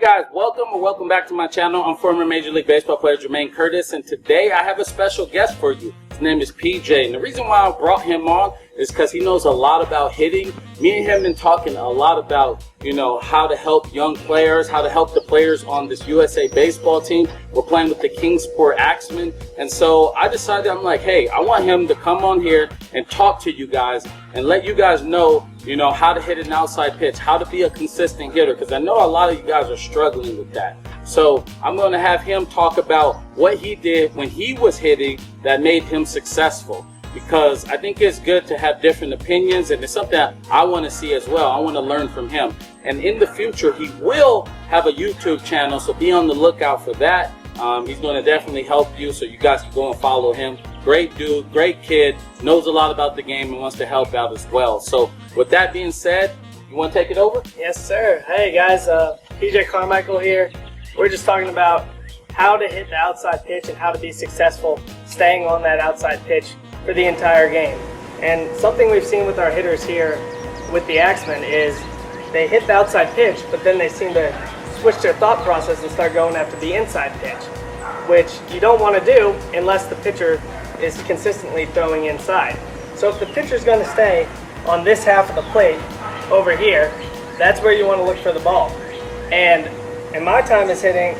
guys, welcome back to my channel. I'm former Major League Baseball player Jermaine Curtis, and today I have a special guest for you. His name is PJ, and the reason why I brought him on is because he knows a lot about hitting. Me and him have been talking a lot about, how to help young players, how to help the players on this USA baseball team. We're playing with the Kingsport Axemen, and so I decided, I'm like, hey, I want him to come on here and talk to you guys and let you guys know, how to hit an outside pitch, how to be a consistent hitter, because I know a lot of you guys are struggling with that. So I'm going to have him talk about what he did when he was hitting that made him successful, because I think it's good to have different opinions, and it's something that I want to see as well. I want to learn from him. And in the future, he will have a YouTube channel, so be on the lookout for that. He's going to definitely help you, so you guys can go and follow him. Great dude, great kid, knows a lot about the game and wants to help out as well. So with that being said, you want to take it over? Yes, sir. Hey guys, PJ Carmichael here. We're just talking about how to hit the outside pitch and how to be successful staying on that outside pitch for the entire game. And something we've seen with our hitters here with the Axemen is they hit the outside pitch, but then they seem to switch their thought process and start going after the inside pitch, which you don't want to do unless the pitcher is consistently throwing inside. So if the pitcher's going to stay on this half of the plate over here, that's where you want to look for the ball. And in my time as hitting,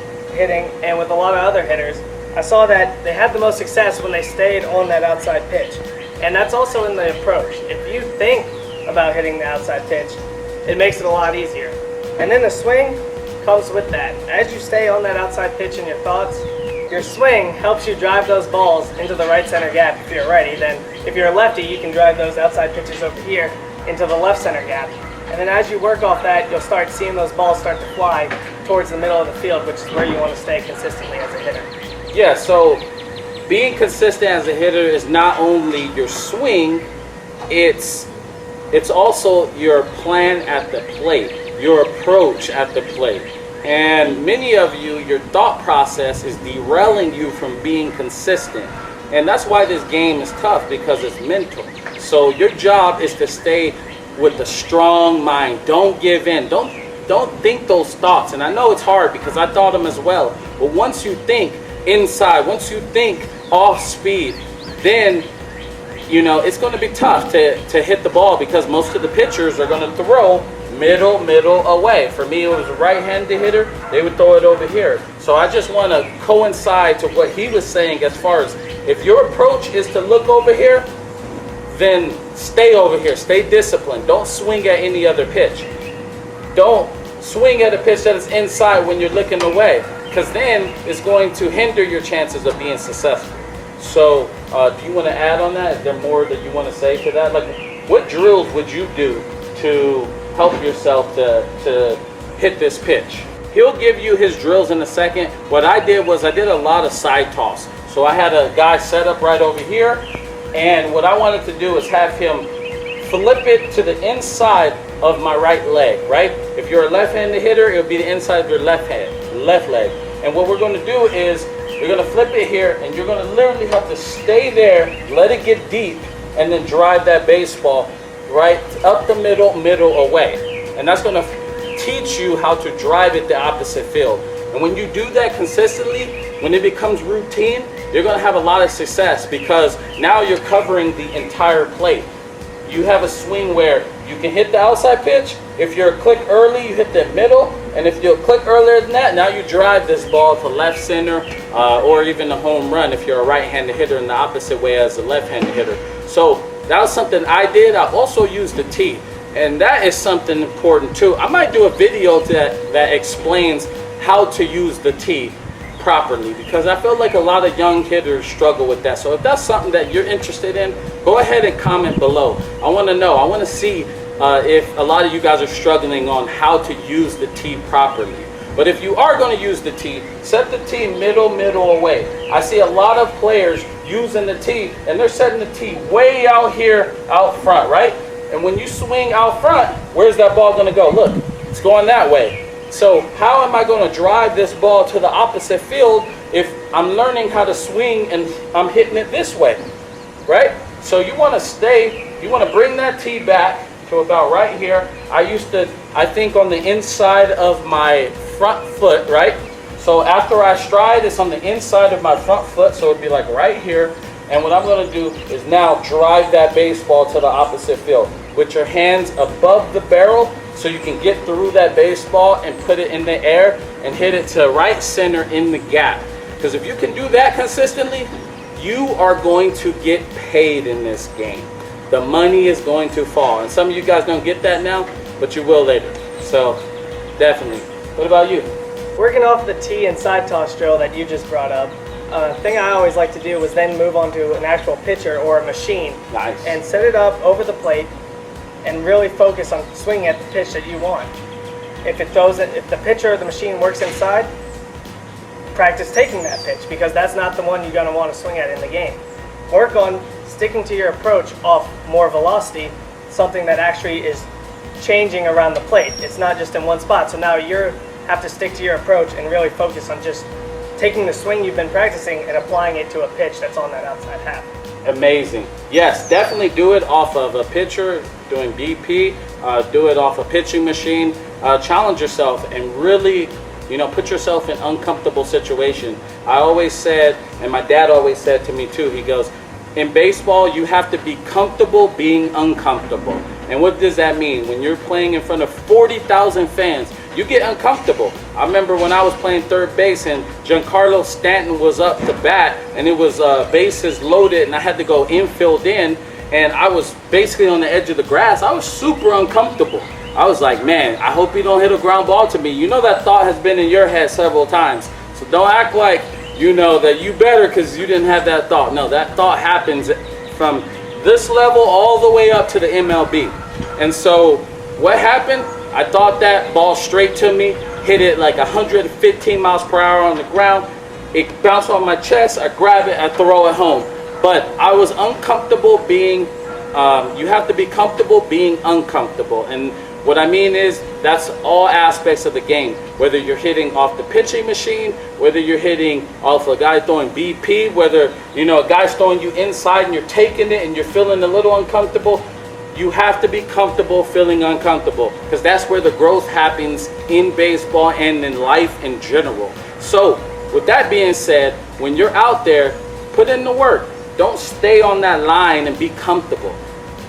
and with a lot of other hitters, I saw that they had the most success when they stayed on that outside pitch. And that's also in the approach. If you think about hitting the outside pitch, it makes it a lot easier. And then the swing comes with that. As you stay on that outside pitch in your thoughts, your swing helps you drive those balls into the right center gap if you're righty. Then if you're a lefty, you can drive those outside pitches over here into the left center gap. And then as you work off that, you'll start seeing those balls start to fly towards the middle of the field, which is where you want to stay consistently as a hitter. Yeah, so being consistent as a hitter is not only your swing, it's also your plan at the plate, your approach at the plate. And many of you, your thought process is derailing you from being consistent. And that's why this game is tough, because it's mental. So your job is to stay with a strong mind. Don't give in. Don't think those thoughts. And I know it's hard because I thought them as well. But once you think inside, once you think off speed, then it's going to be tough to hit the ball, because most of the pitchers are going to throw middle away. For me, it was a right-handed hitter. They would throw it over here. So I just want to coincide to what he was saying, as far as if your approach is to look over here, then stay over here. Stay disciplined. Don't swing at any other pitch. Don't swing at a pitch that is inside when you're looking away, because then it's going to hinder your chances of being successful. So do you want to add on that? Is there more that you want to say to that? Like, what drills would you do to help yourself to hit this pitch? He'll give you his drills in a second. What I did was I did a lot of side toss. So I had a guy set up right over here, and what I wanted to do is have him flip it to the inside of my right leg, right? If you're a left-handed hitter, it'll be the inside of your left leg. And what we're going to do is you're going to flip it here, and you're going to literally have to stay there, let it get deep, and then drive that baseball right up the middle away. And that's going to teach you how to drive it the opposite field. And when you do that consistently, when it becomes routine, you're going to have a lot of success, because now you're covering the entire plate. You have a swing where you can hit the outside pitch. If you're a click early, you hit the middle. And if you're a click earlier than that, now you drive this ball to left center, or even a home run if you're a right-handed hitter, in the opposite way as a left-handed hitter. So that was something I did. I also used the tee, and that is something important too. I might do a video that explains how to use the tee properly, because I feel like a lot of young hitters struggle with that. So if that's something that you're interested in, go ahead and comment below. I want to know. I want to see if a lot of you guys are struggling on how to use the tee properly. But if you are going to use the tee, set the tee middle away. I see a lot of players using the tee, and they're setting the tee way out here out front, right? And when you swing out front, where's that ball going to go? Look, it's going that way. So how am I going to drive this ball to the opposite field if I'm learning how to swing and I'm hitting it this way, right? So you want to bring that tee back to about right here. I think on the inside of my front foot, right? So after I stride, it's on the inside of my front foot, so it'd be like right here. And what I'm going to do is now drive that baseball to the opposite field with your hands above the barrel, so you can get through that baseball and put it in the air and hit it to right center in the gap. Because if you can do that consistently, you are going to get paid in this game. The money is going to fall. And some of you guys don't get that now, but you will later. So definitely. What about you? Working off the tee and side toss drill that you just brought up, thing I always like to do was then move on to an actual pitcher or a machine. Nice. And set it up over the plate and really focus on swinging at the pitch that you want. If the pitcher or the machine works inside, practice taking that pitch, because that's not the one you're going to want to swing at in the game. Work on sticking to your approach off more velocity, something that actually is changing around the plate. It's not just in one spot. So now you have to stick to your approach and really focus on just taking the swing you've been practicing and applying it to a pitch that's on that outside half. Amazing. Yes, definitely do it off of a pitcher, doing BP, do it off a pitching machine. Challenge yourself and really, put yourself in uncomfortable situation. I always said, and my dad always said to me too, he goes, in baseball, you have to be comfortable being uncomfortable. And what does that mean? When you're playing in front of 40,000 fans, you get uncomfortable. I remember when I was playing third base and Giancarlo Stanton was up to bat and it was bases loaded and I had to go infield in and I was basically on the edge of the grass. I was super uncomfortable. I was like, man, I hope he don't hit a ground ball to me. You know that thought has been in your head several times. So don't act like that you better because you didn't have that thought. No, that thought happens from this level all the way up to the MLB. And so what happened? I thought that ball straight to me, hit it like 115 miles per hour on the ground. It bounced off my chest. I grab it, I throw it home. But I was uncomfortable being, you have to be comfortable being uncomfortable. And what I mean is that's all aspects of the game. Whether you're hitting off the pitching machine, whether you're hitting off a guy throwing BP, whether a guy's throwing you inside and you're taking it and you're feeling a little uncomfortable, you have to be comfortable feeling uncomfortable, because that's where the growth happens in baseball and in life in general. So with that being said, when you're out there, put in the work. Don't stay on that line and be comfortable.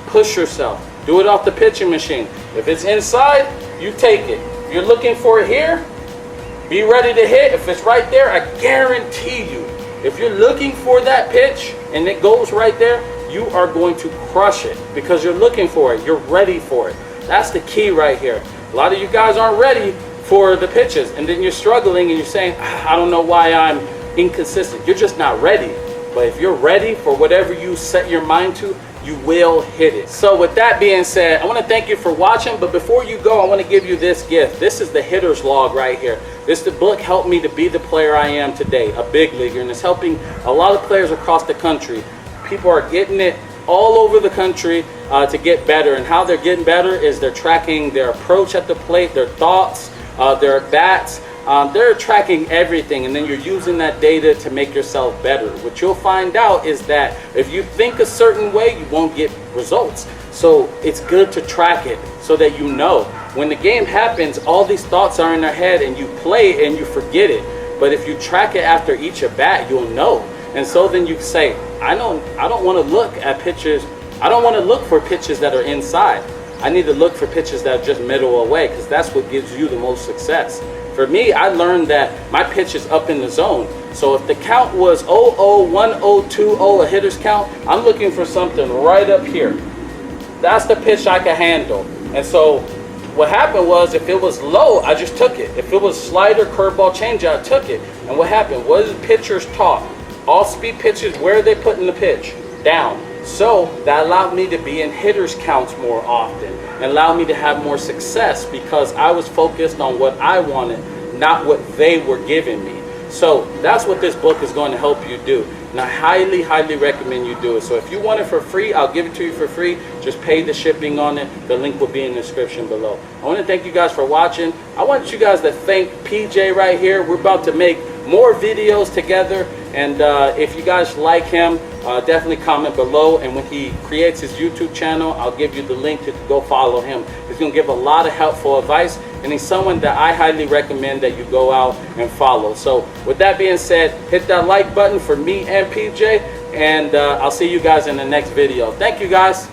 Push yourself. Do it off the pitching machine. If it's inside, you take it. If you're looking for it here, be ready to hit. If it's right there, I guarantee you, if you're looking for that pitch and it goes right there, you are going to crush it because you're looking for it. You're ready for it. That's the key right here. A lot of you guys aren't ready for the pitches, and then you're struggling and you're saying, I don't know why I'm inconsistent. You're just not ready. But if you're ready for whatever you set your mind to, you will hit it. So with that being said, I want to thank you for watching, but before you go, I want to give you this gift. This is the Hitter's Log right here. The book helped me to be the player I am today, a big leaguer, and it's helping a lot of players across the country. People are getting it all over the country to get better, and how they're getting better is they're tracking their approach at the plate, their thoughts, their bats. They're tracking everything, and then you're using that data to make yourself better. What you'll find out is that if you think a certain way, you won't get results. So it's good to track it so that you know. When the game happens, all these thoughts are in their head and you play and you forget it. But if you track it after each at bat, you'll know. And so then you say, I don't want to look at pitches. I don't want to look for pitches that are inside. I need to look for pitches that are just middle away, because that's what gives you the most success. For me, I learned that my pitch is up in the zone. So if the count was 0-0, 1-0, 2-0, a hitter's count, I'm looking for something right up here. That's the pitch I can handle. And so what happened was, if it was low, I just took it. If it was slider, curveball, changeup, I took it. And what happened? What is pitchers taught? Off-speed pitches, where are they putting the pitch? Down. So that allowed me to be in hitters' counts more often and allowed me to have more success, because I was focused on what I wanted, not what they were giving me. So that's what this book is going to help you do. And I highly, highly recommend you do it. So if you want it for free, I'll give it to you for free. Just pay the shipping on it. The link will be in the description below. I want to thank you guys for watching. I want you guys to thank PJ right here. We're about to make more videos together. And if you guys like him, definitely comment below. And when he creates his YouTube channel, I'll give you the link to go follow him. He's going to give a lot of helpful advice, and he's someone that I highly recommend that you go out and follow. So with that being said, hit that like button for me and PJ, and I'll see you guys in the next video. Thank you, guys.